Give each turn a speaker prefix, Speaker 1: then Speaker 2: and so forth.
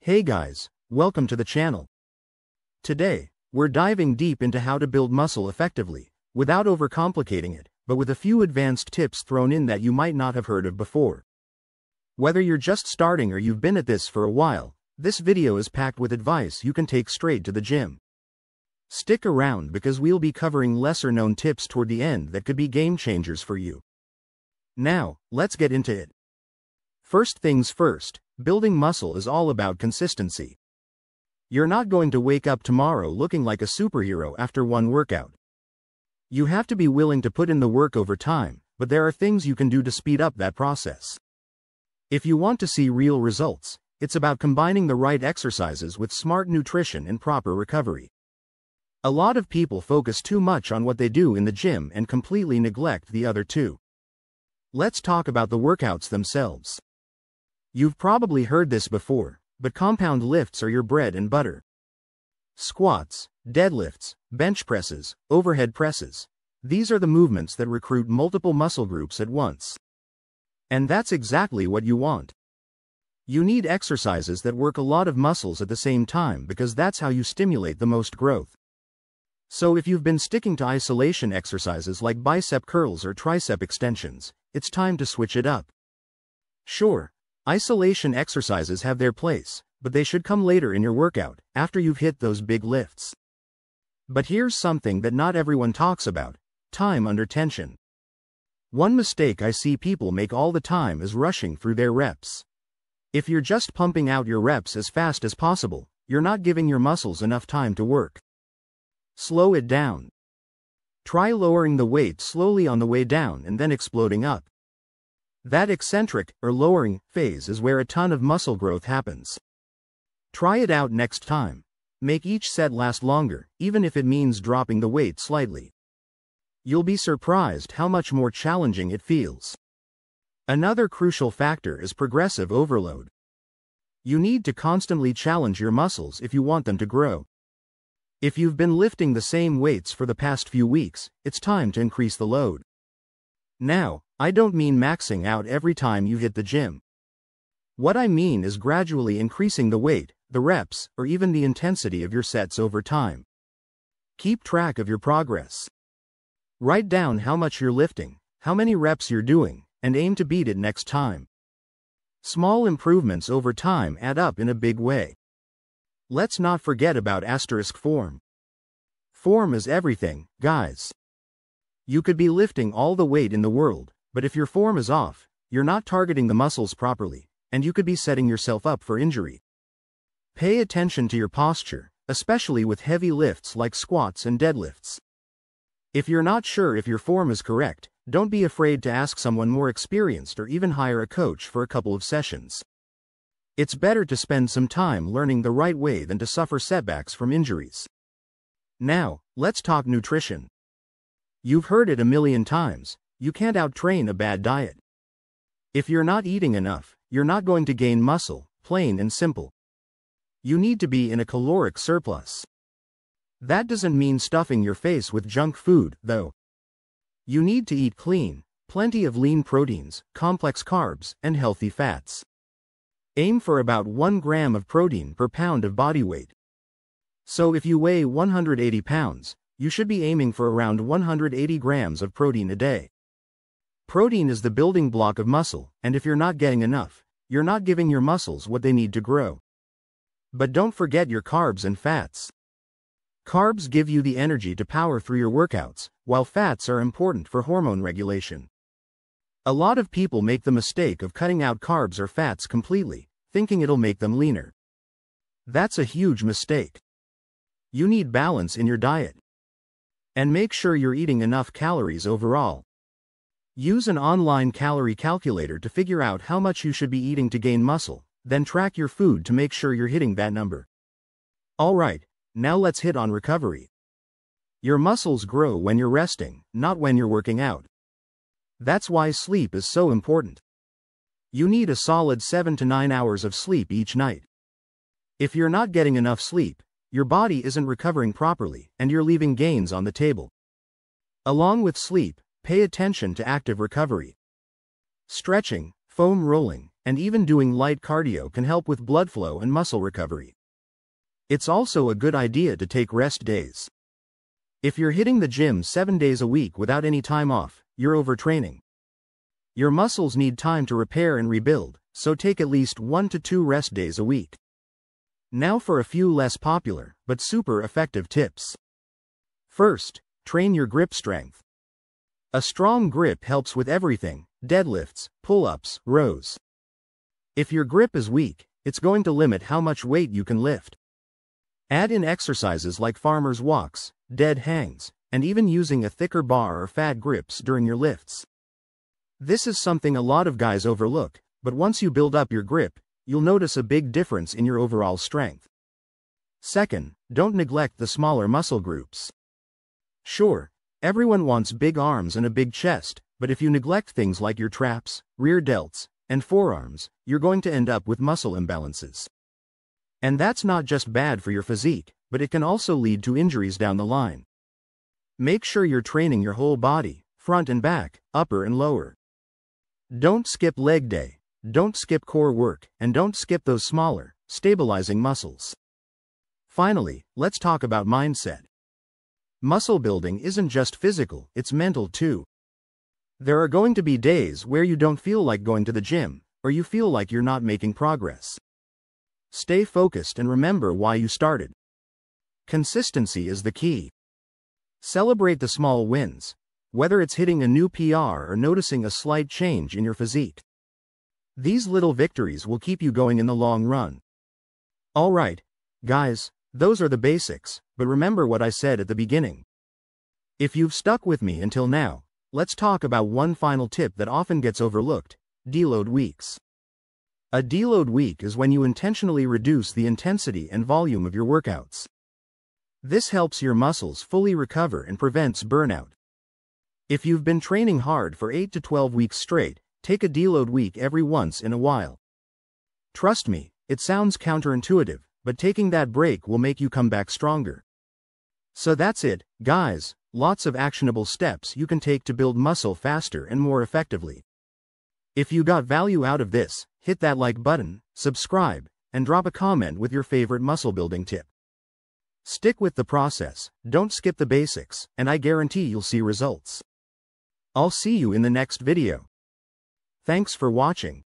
Speaker 1: Hey guys, welcome to the channel. Today, we're diving deep into how to build muscle effectively, without overcomplicating it, but with a few advanced tips thrown in that you might not have heard of before. Whether you're just starting or you've been at this for a while, this video is packed with advice you can take straight to the gym. Stick around because we'll be covering lesser-known tips toward the end that could be game changers for you. Now, let's get into it. First things first, building muscle is all about consistency. You're not going to wake up tomorrow looking like a superhero after one workout. You have to be willing to put in the work over time, but there are things you can do to speed up that process. If you want to see real results, it's about combining the right exercises with smart nutrition and proper recovery. A lot of people focus too much on what they do in the gym and completely neglect the other two. Let's talk about the workouts themselves. You've probably heard this before, but compound lifts are your bread and butter. Squats, deadlifts, bench presses, overhead presses. These are the movements that recruit multiple muscle groups at once. And that's exactly what you want. You need exercises that work a lot of muscles at the same time because that's how you stimulate the most growth. So if you've been sticking to isolation exercises like bicep curls or tricep extensions, it's time to switch it up. Sure, isolation exercises have their place, but they should come later in your workout, after you've hit those big lifts. But here's something that not everyone talks about: time under tension. One mistake I see people make all the time is rushing through their reps. If you're just pumping out your reps as fast as possible, you're not giving your muscles enough time to work. Slow it down. Try lowering the weight slowly on the way down and then exploding up. That eccentric, or lowering, phase is where a ton of muscle growth happens. Try it out next time. Make each set last longer, even if it means dropping the weight slightly. You'll be surprised how much more challenging it feels. Another crucial factor is progressive overload. You need to constantly challenge your muscles if you want them to grow. If you've been lifting the same weights for the past few weeks, it's time to increase the load. Now, I don't mean maxing out every time you hit the gym. What I mean is gradually increasing the weight, the reps, or even the intensity of your sets over time. Keep track of your progress. Write down how much you're lifting, how many reps you're doing, and aim to beat it next time. Small improvements over time add up in a big way. Let's not forget about form. Form is everything, guys. You could be lifting all the weight in the world, but if your form is off, you're not targeting the muscles properly, and you could be setting yourself up for injury. Pay attention to your posture, especially with heavy lifts like squats and deadlifts. If you're not sure if your form is correct, don't be afraid to ask someone more experienced or even hire a coach for a couple of sessions. It's better to spend some time learning the right way than to suffer setbacks from injuries. Now, let's talk nutrition. You've heard it a million times: you can't out-train a bad diet. If you're not eating enough, you're not going to gain muscle, plain and simple. You need to be in a caloric surplus. That doesn't mean stuffing your face with junk food, though. You need to eat clean, plenty of lean proteins, complex carbs, and healthy fats. Aim for about 1 gram of protein per pound of body weight. So if you weigh 180 pounds, you should be aiming for around 180 grams of protein a day. Protein is the building block of muscle, and if you're not getting enough, you're not giving your muscles what they need to grow. But don't forget your carbs and fats. Carbs give you the energy to power through your workouts, while fats are important for hormone regulation. A lot of people make the mistake of cutting out carbs or fats completely, thinking it'll make them leaner. That's a huge mistake. You need balance in your diet. And make sure you're eating enough calories overall. Use an online calorie calculator to figure out how much you should be eating to gain muscle, then track your food to make sure you're hitting that number. Alright, now let's hit on recovery. Your muscles grow when you're resting, not when you're working out. That's why sleep is so important. You need a solid 7 to 9 hours of sleep each night. If you're not getting enough sleep, your body isn't recovering properly, and you're leaving gains on the table. Along with sleep, pay attention to active recovery. Stretching, foam rolling, and even doing light cardio can help with blood flow and muscle recovery. It's also a good idea to take rest days. If you're hitting the gym 7 days a week without any time off, you're overtraining. Your muscles need time to repair and rebuild, so take at least 1 to 2 rest days a week. Now for a few less popular, but super effective tips. First, train your grip strength. A strong grip helps with everything: deadlifts, pull-ups, rows. If your grip is weak, it's going to limit how much weight you can lift. Add in exercises like farmer's walks, dead hangs, and even using a thicker bar or fat grips during your lifts. This is something a lot of guys overlook, but once you build up your grip, you'll notice a big difference in your overall strength. Second, don't neglect the smaller muscle groups. Sure, everyone wants big arms and a big chest, but if you neglect things like your traps, rear delts, and forearms, you're going to end up with muscle imbalances. And that's not just bad for your physique, but it can also lead to injuries down the line. Make sure you're training your whole body, front and back, upper and lower. Don't skip leg day, don't skip core work, and don't skip those smaller, stabilizing muscles. Finally, let's talk about mindset. Muscle building isn't just physical, it's mental too. There are going to be days where you don't feel like going to the gym, or you feel like you're not making progress. Stay focused and remember why you started. Consistency is the key. Celebrate the small wins, whether it's hitting a new PR or noticing a slight change in your physique. These little victories will keep you going in the long run. Alright, guys, those are the basics, but remember what I said at the beginning. If you've stuck with me until now, let's talk about one final tip that often gets overlooked: deload weeks. A deload week is when you intentionally reduce the intensity and volume of your workouts. This helps your muscles fully recover and prevents burnout. If you've been training hard for 8 to 12 weeks straight, take a deload week every once in a while. Trust me, it sounds counterintuitive, but taking that break will make you come back stronger. So that's it, guys, lots of actionable steps you can take to build muscle faster and more effectively. If you got value out of this, hit that like button, subscribe, and drop a comment with your favorite muscle building tip. Stick with the process, don't skip the basics, and I guarantee you'll see results. I'll see you in the next video. Thanks for watching.